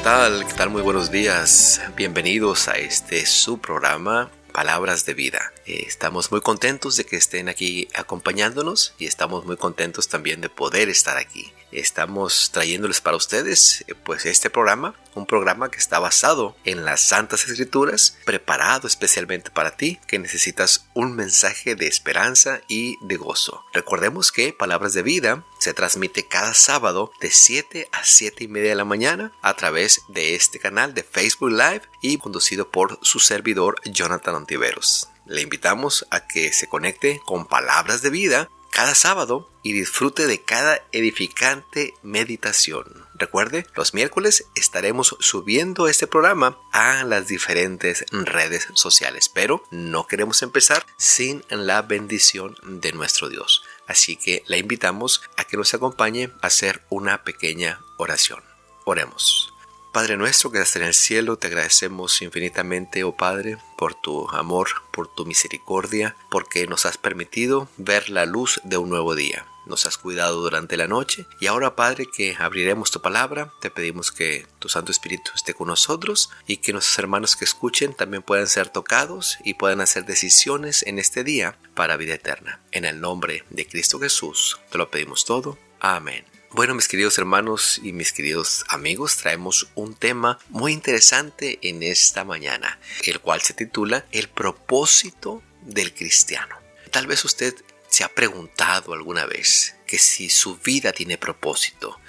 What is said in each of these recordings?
tal? ¿Qué tal? Muy buenos días. Bienvenidos a su programa Palabras de Vida. Estamos muy contentos de que estén aquí acompañándonos y estamos muy contentos también de poder estar aquí. Estamos trayéndoles para ustedes este programa, un programa que está basado en las Santas Escrituras, preparado especialmente para ti que necesitas un mensaje de esperanza y de gozo. Recordemos que Palabras de Vida se transmite cada sábado de 7 a 7:30 de la mañana a través de este canal de Facebook Live y conducido por su servidor Jonathan Ontiveros. Le invitamos a que se conecte con Palabras de Vida cada sábado y disfrute de cada edificante meditación. Recuerde, los miércoles estaremos subiendo este programa a las diferentes redes sociales, pero no queremos empezar sin la bendición de nuestro Dios. Así que le invitamos a que nos acompañe a hacer una pequeña oración. Oremos. Padre nuestro que estás en el cielo, te agradecemos infinitamente, oh Padre, por tu amor, por tu misericordia, porque nos has permitido ver la luz de un nuevo día. Nos has cuidado durante la noche y ahora, Padre, que abriremos tu palabra, te pedimos que tu Santo Espíritu esté con nosotros y que nuestros hermanos que escuchen también puedan ser tocados y puedan hacer decisiones en este día para vida eterna. En el nombre de Cristo Jesús te lo pedimos todo. Amén. Bueno, mis queridos hermanos y mis queridos amigos, traemos un tema muy interesante en esta mañana, el cual se titula El propósito del cristiano. Tal vez usted se ha preguntado alguna vez que si su vida tiene propósito,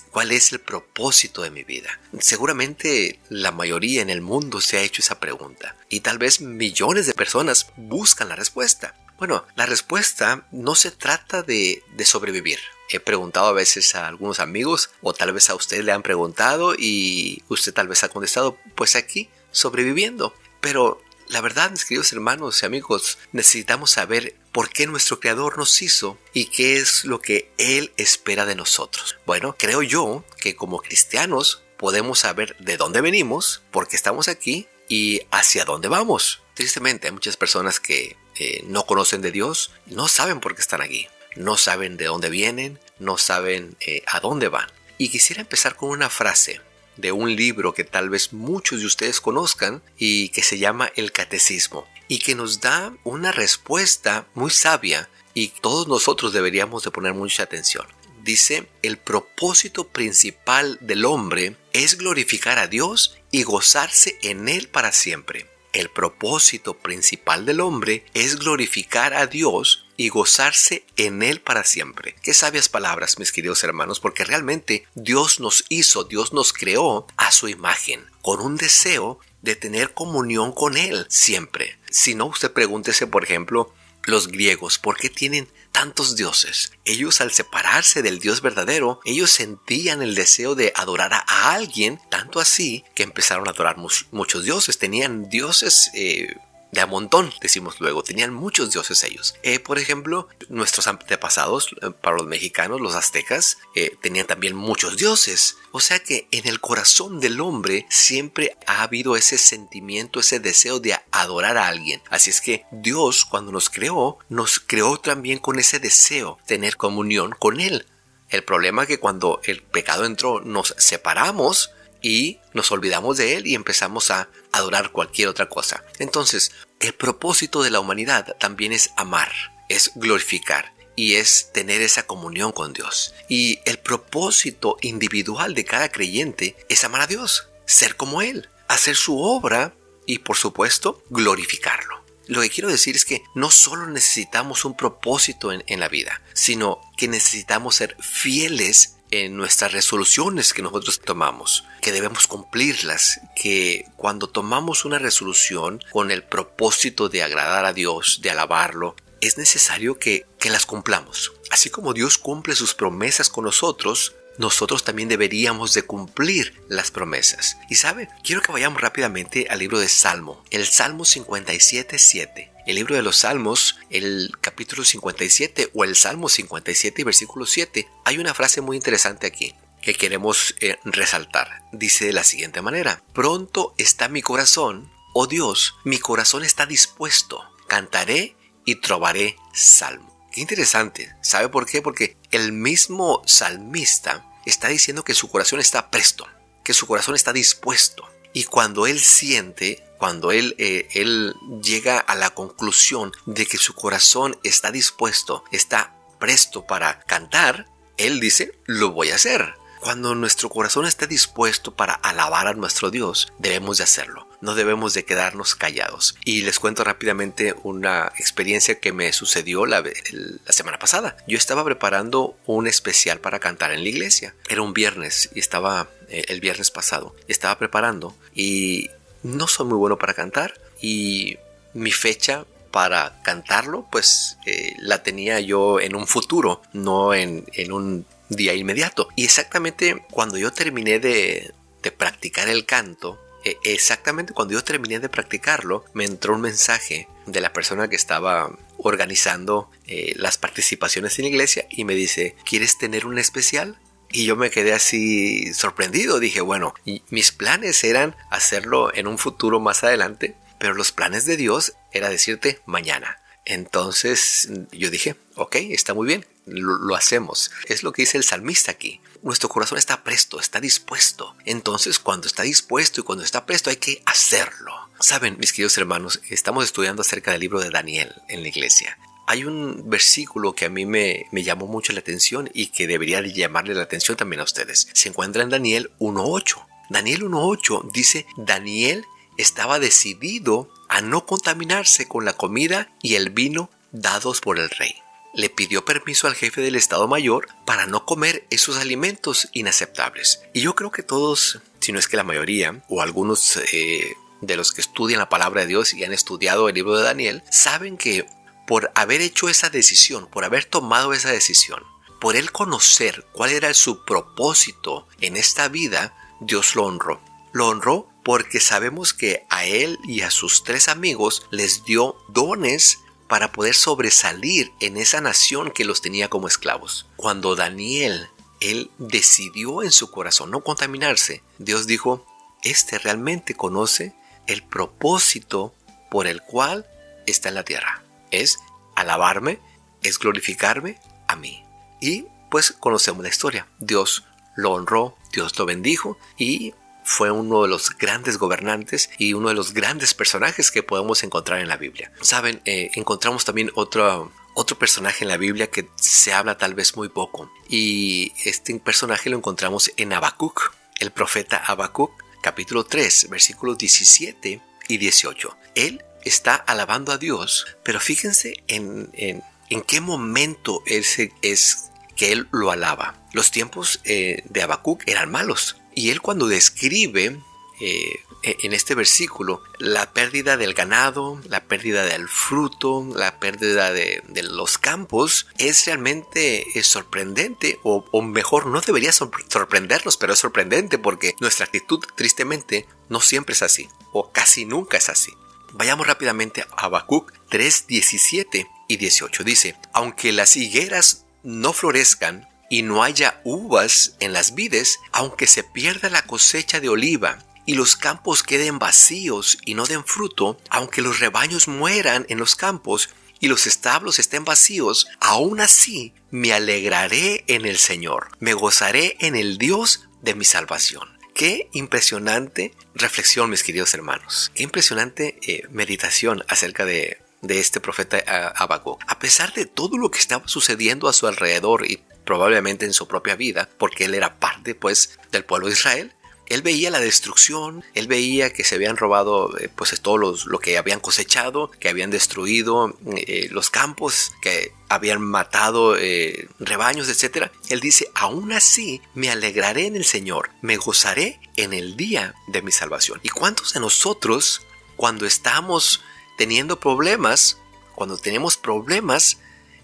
cuál es el propósito de mi vida. Seguramente la mayoría en el mundo se ha hecho esa pregunta y tal vez millones de personas buscan la respuesta. Bueno, la respuesta no se trata de sobrevivir. He preguntado a veces a algunos amigos o tal vez a usted le han preguntado y usted tal vez ha contestado, pues aquí, sobreviviendo. Pero la verdad, mis queridos hermanos y amigos, necesitamos saber por qué nuestro Creador nos hizo y qué es lo que Él espera de nosotros. Bueno, creo yo que como cristianos podemos saber de dónde venimos, por qué estamos aquí y hacia dónde vamos. Tristemente, hay muchas personas que no conocen de Dios, no saben por qué están aquí. No saben de dónde vienen, no saben a dónde van. Y quisiera empezar con una frase de un libro que tal vez muchos de ustedes conozcan y que se llama El Catecismo y que nos da una respuesta muy sabia y todos nosotros deberíamos de poner mucha atención. Dice, el propósito principal del hombre es glorificar a Dios y gozarse en Él para siempre. El propósito principal del hombre es glorificar a Dios y gozarse en Él para siempre. Qué sabias palabras, mis queridos hermanos, porque realmente Dios nos hizo, Dios nos creó a su imagen, con un deseo de tener comunión con Él siempre. Si no, usted pregúntese, por ejemplo, los griegos, ¿por qué tienen tantos dioses? Ellos, al separarse del Dios verdadero, ellos sentían el deseo de adorar a alguien, tanto así que empezaron a adorar muchos dioses. Tenían dioses de a montón, decimos luego, tenían muchos dioses ellos. Por ejemplo, nuestros antepasados, para los mexicanos, los aztecas, tenían también muchos dioses. O sea que en el corazón del hombre siempre ha habido ese sentimiento, ese deseo de adorar a alguien. Así es que Dios, cuando nos creó también con ese deseo, tener comunión con Él. El problema es que cuando el pecado entró, nos separamos y nos olvidamos de Él y empezamos a adorar cualquier otra cosa. Entonces, el propósito de la humanidad también es amar, es glorificar y es tener esa comunión con Dios. Y el propósito individual de cada creyente es amar a Dios, ser como Él, hacer su obra y, por supuesto, glorificarlo. Lo que quiero decir es que no solo necesitamos un propósito en la vida, sino que necesitamos ser fieles en nuestras resoluciones que nosotros tomamos, que debemos cumplirlas, que cuando tomamos una resolución con el propósito de agradar a Dios, de alabarlo, es necesario que las cumplamos. Así como Dios cumple sus promesas con nosotros, nosotros también deberíamos de cumplir las promesas. Y ¿sabe? Quiero que vayamos rápidamente al libro de Salmo, el Salmo 57:7. El libro de los Salmos, el capítulo 57 o el Salmo 57 y versículo 7, hay una frase muy interesante aquí que queremos resaltar. Dice de la siguiente manera: pronto está mi corazón, oh Dios, mi corazón está dispuesto, cantaré y trovaré salmo. Qué interesante. ¿Sabe por qué? Porque el mismo salmista está diciendo que su corazón está presto, que su corazón está dispuesto. Y cuando él siente, cuando él llega a la conclusión de que su corazón está dispuesto, está presto para cantar, él dice, lo voy a hacer. Cuando nuestro corazón está dispuesto para alabar a nuestro Dios, debemos de hacerlo. No debemos de quedarnos callados. Y les cuento rápidamente una experiencia que me sucedió la semana pasada. Yo estaba preparando un especial para cantar en la iglesia. Era un viernes y estaba el viernes pasado. Estaba preparando y no soy muy bueno para cantar. Y mi fecha para cantarlo, pues la tenía yo en un futuro, no en un día inmediato. Y exactamente cuando yo terminé de practicar el canto, exactamente cuando yo terminé de practicarlo, me entró un mensaje de la persona que estaba organizando las participaciones en la iglesia y me dice, ¿quieres tener un especial? Y yo me quedé así sorprendido. Dije, bueno, mis planes eran hacerlo en un futuro más adelante, pero los planes de Dios era decirte mañana. Entonces yo dije, ok, está muy bien, lo hacemos. Es lo que dice el salmista aquí. Nuestro corazón está presto, está dispuesto. Entonces cuando está dispuesto y cuando está presto hay que hacerlo. Saben, mis queridos hermanos, estamos estudiando acerca del libro de Daniel en la iglesia. Hay un versículo que a mí me llamó mucho la atención y que debería de llamarle la atención también a ustedes. Se encuentra en Daniel 1:8. Daniel 1:8 dice, Daniel estaba decidido a no contaminarse con la comida y el vino dados por el rey. Le pidió permiso al jefe del Estado Mayor para no comer esos alimentos inaceptables. Y yo creo que todos, si no es que la mayoría, o algunos de los que estudian la palabra de Dios y han estudiado el libro de Daniel, saben que por haber hecho esa decisión, por haber tomado esa decisión, por él conocer cuál era su propósito en esta vida, Dios lo honró. Lo honró porque sabemos que a él y a sus 3 amigos les dio dones para poder sobresalir en esa nación que los tenía como esclavos. Cuando Daniel, él decidió en su corazón no contaminarse, Dios dijo, este realmente conoce el propósito por el cual está en la tierra. Es alabarme, es glorificarme a mí. Y pues conocemos la historia. Dios lo honró, Dios lo bendijo y fue uno de los grandes gobernantes y uno de los grandes personajes que podemos encontrar en la Biblia. Saben, encontramos también otro personaje en la Biblia que se habla tal vez muy poco. Y este personaje lo encontramos en Habacuc, el profeta Habacuc, capítulo 3, versículos 17 y 18. Él está alabando a Dios, pero fíjense en qué momento es que él lo alaba. Los tiempos de Habacuc eran malos. Y él cuando describe en este versículo la pérdida del ganado, la pérdida del fruto, la pérdida de los campos, es realmente sorprendente, o mejor, no debería sorprendernos, pero es sorprendente porque nuestra actitud tristemente no siempre es así, o casi nunca es así. Vayamos rápidamente a Habacuc 3, 17 y 18. Dice, aunque las higueras no florezcan, y no haya uvas en las vides, aunque se pierda la cosecha de oliva, y los campos queden vacíos y no den fruto, aunque los rebaños mueran en los campos, y los establos estén vacíos, aún así me alegraré en el Señor, me gozaré en el Dios de mi salvación. Qué impresionante reflexión, mis queridos hermanos. Qué impresionante meditación acerca de este profeta Habacuc. A pesar de todo lo que estaba sucediendo a su alrededor y probablemente en su propia vida, porque él era parte pues del pueblo de Israel, él veía la destrucción, él veía que se habían robado pues todo lo que habían cosechado, que habían destruido los campos, que habían matado rebaños, etc. Él dice, aún así me alegraré en el Señor, me gozaré en el día de mi salvación. ¿Y cuántos de nosotros, cuando estamos teniendo problemas, cuando tenemos problemas,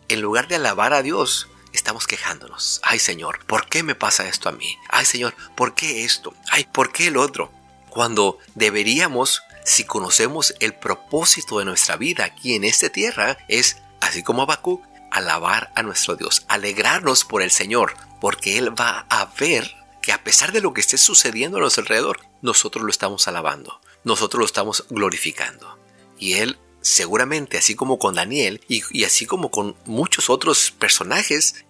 en lugar de alabar a Dios, estamos quejándonos? Ay, Señor, ¿por qué me pasa esto a mí? Ay, Señor, ¿por qué esto? Ay, ¿por qué el otro? Cuando deberíamos, si conocemos el propósito de nuestra vida aquí en esta tierra, es, así como Habacuc, alabar a nuestro Dios, alegrarnos por el Señor, porque Él va a ver que a pesar de lo que esté sucediendo a nuestro alrededor, nosotros lo estamos alabando, nosotros lo estamos glorificando. Y Él seguramente, así como con Daniel y así como con muchos otros personajes,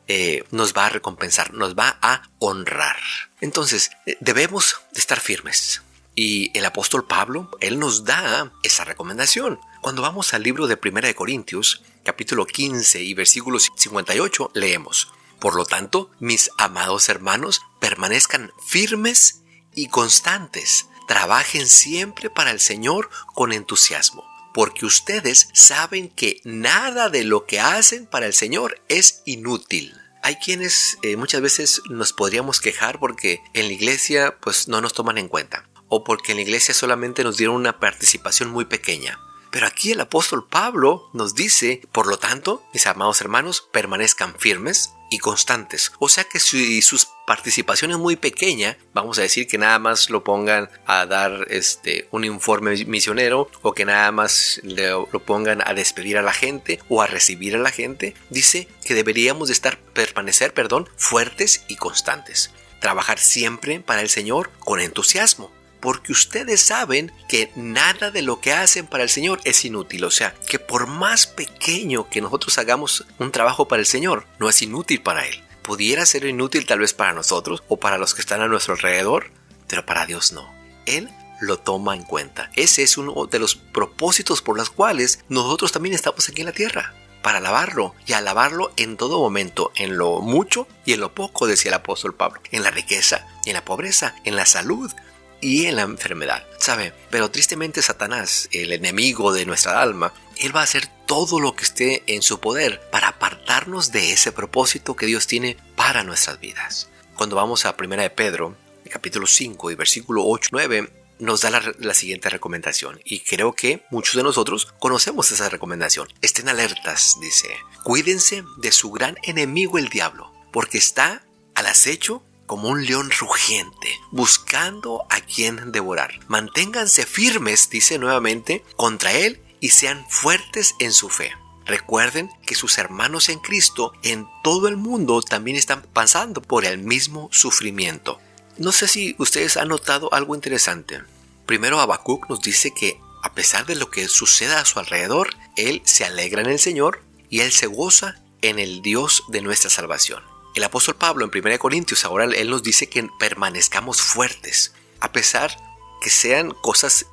nos va a recompensar, nos va a honrar. Entonces, debemos de estar firmes. Y el apóstol Pablo, él nos da esa recomendación. Cuando vamos al libro de 1 de Corintios, capítulo 15 y versículo 58, leemos: Por lo tanto, mis amados hermanos, permanezcan firmes y constantes. Trabajen siempre para el Señor con entusiasmo, porque ustedes saben que nada de lo que hacen para el Señor es inútil. Hay quienes muchas veces nos podríamos quejar porque en la iglesia pues no nos toman en cuenta, o porque en la iglesia solamente nos dieron una participación muy pequeña. Pero aquí el apóstol Pablo nos dice: por lo tanto, mis amados hermanos, permanezcan firmes y constantes. O sea que si sus participación es muy pequeña, vamos a decir que nada más lo pongan a dar un informe misionero, o que nada más lo pongan a despedir a la gente o a recibir a la gente, dice que deberíamos de permanecer fuertes y constantes. Trabajar siempre para el Señor con entusiasmo, porque ustedes saben que nada de lo que hacen para el Señor es inútil. O sea, que por más pequeño que nosotros hagamos un trabajo para el Señor, no es inútil para Él. Pudiera ser inútil tal vez para nosotros o para los que están a nuestro alrededor, pero para Dios no. Él lo toma en cuenta. Ese es uno de los propósitos por los cuales nosotros también estamos aquí en la tierra, para alabarlo, y alabarlo en todo momento, en lo mucho y en lo poco, decía el apóstol Pablo, en la riqueza y en la pobreza, en la salud y en la enfermedad, ¿sabe? Pero tristemente Satanás, el enemigo de nuestra alma, él va a hacer todo lo que esté en su poder para apartarnos de ese propósito que Dios tiene para nuestras vidas. Cuando vamos a 1 de Pedro, capítulo 5 y versículo 8-9, nos da la siguiente recomendación, y creo que muchos de nosotros conocemos esa recomendación. Estén alertas, dice. Cuídense de su gran enemigo el diablo, porque está al acecho como un león rugiente, buscando a quien devorar. Manténganse firmes, dice nuevamente, contra él, y sean fuertes en su fe. Recuerden que sus hermanos en Cristo en todo el mundo también están pasando por el mismo sufrimiento. No sé si ustedes han notado algo interesante. Primero, Habacuc nos dice que a pesar de lo que suceda a su alrededor, él se alegra en el Señor y él se goza en el Dios de nuestra salvación. El apóstol Pablo en 1 Corintios, ahora él nos dice que permanezcamos fuertes, a pesar que sean cosas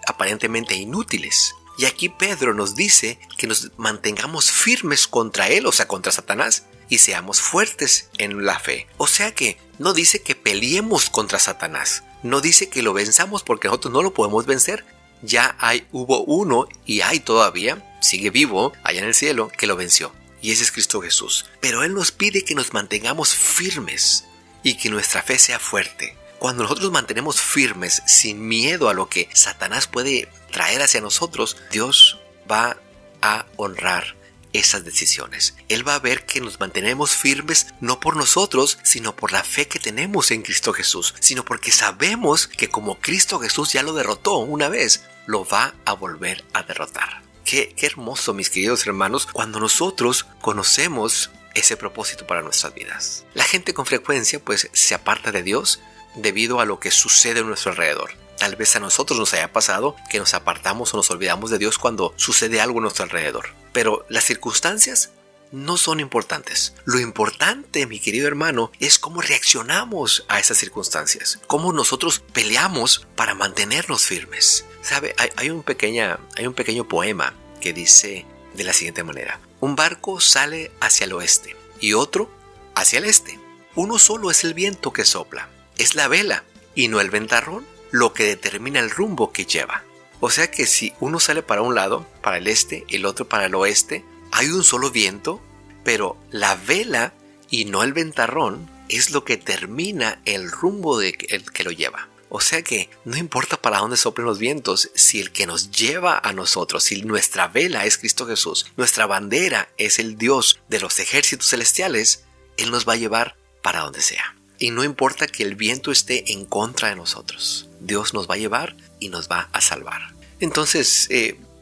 aparentemente inútiles. Y aquí Pedro nos dice que nos mantengamos firmes contra él, o sea, contra Satanás, y seamos fuertes en la fe. O sea que no dice que peleemos contra Satanás, no dice que lo venzamos, porque nosotros no lo podemos vencer. Ya hubo uno, y hay todavía, sigue vivo allá en el cielo, que lo venció. Y ese es Cristo Jesús. Pero Él nos pide que nos mantengamos firmes y que nuestra fe sea fuerte. Cuando nosotros nos mantenemos firmes, sin miedo a lo que Satanás puede traer hacia nosotros, Dios va a honrar esas decisiones. Él va a ver que nos mantenemos firmes no por nosotros, sino por la fe que tenemos en Cristo Jesús, sino porque sabemos que como Cristo Jesús ya lo derrotó una vez, lo va a volver a derrotar. Qué hermoso, mis queridos hermanos, cuando nosotros conocemos ese propósito para nuestras vidas. La gente con frecuencia pues se aparta de Dios debido a lo que sucede a nuestro alrededor. Tal vez a nosotros nos haya pasado que nos apartamos o nos olvidamos de Dios cuando sucede algo a nuestro alrededor. Pero las circunstancias no son importantes. Lo importante, mi querido hermano, es cómo reaccionamos a esas circunstancias. Cómo nosotros peleamos para mantenernos firmes. ¿Sabe? Hay un pequeño poema que dice de la siguiente manera: un barco sale hacia el oeste y otro hacia el este. Uno solo es el viento que sopla. Es la vela y no el ventarrón lo que determina el rumbo que lleva. O sea que si uno sale para un lado, para el este, el otro para el oeste, hay un solo viento, pero la vela y no el ventarrón es lo que determina el rumbo el que lo lleva. O sea que no importa para dónde soplen los vientos, si el que nos lleva a nosotros, si nuestra vela es Cristo Jesús, nuestra bandera es el Dios de los ejércitos celestiales, Él nos va a llevar para donde sea. Y no importa que el viento esté en contra de nosotros, Dios nos va a llevar y nos va a salvar. Entonces,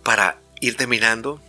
para ir terminando,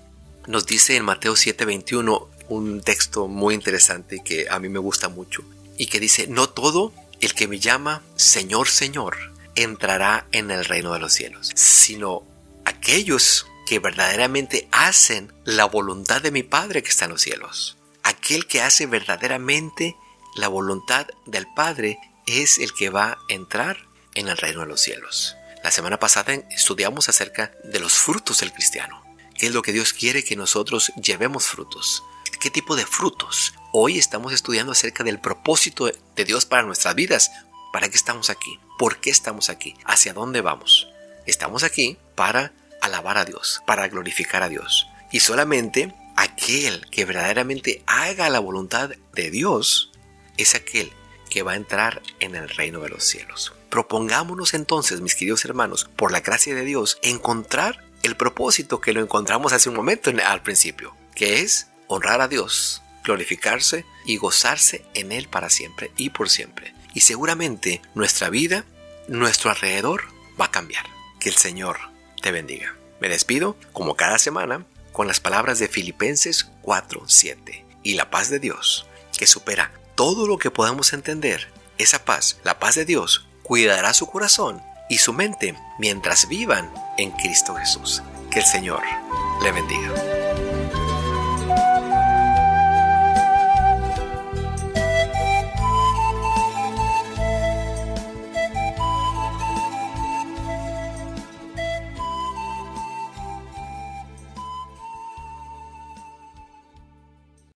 nos dice en Mateo 7:21 un texto muy interesante que a mí me gusta mucho y que dice: no todo el que me llama Señor, Señor entrará en el reino de los cielos, sino aquellos que verdaderamente hacen la voluntad de mi Padre que está en los cielos. Aquel que hace verdaderamente la voluntad del Padre es el que va a entrar en el reino de los cielos. La semana pasada estudiamos acerca de los frutos del cristiano. ¿Qué es lo que Dios quiere que nosotros llevemos frutos? ¿Qué tipo de frutos? Hoy estamos estudiando acerca del propósito de Dios para nuestras vidas. ¿Para qué estamos aquí? ¿Por qué estamos aquí? ¿Hacia dónde vamos? Estamos aquí para alabar a Dios, para glorificar a Dios. Y solamente aquel que verdaderamente haga la voluntad de Dios es aquel que va a entrar en el reino de los cielos. Propongámonos entonces, mis queridos hermanos, por la gracia de Dios, encontrar el propósito que lo encontramos hace un momento al principio, que es honrar a Dios, glorificarse y gozarse en Él para siempre y por siempre. Y seguramente nuestra vida, nuestro alrededor va a cambiar. Que el Señor te bendiga. Me despido, como cada semana, con las palabras de Filipenses 4:7. Y la paz de Dios, que supera todo lo que podamos entender, esa paz, la paz de Dios, cuidará su corazón y su mente mientras vivan en Cristo Jesús. Que el Señor le bendiga.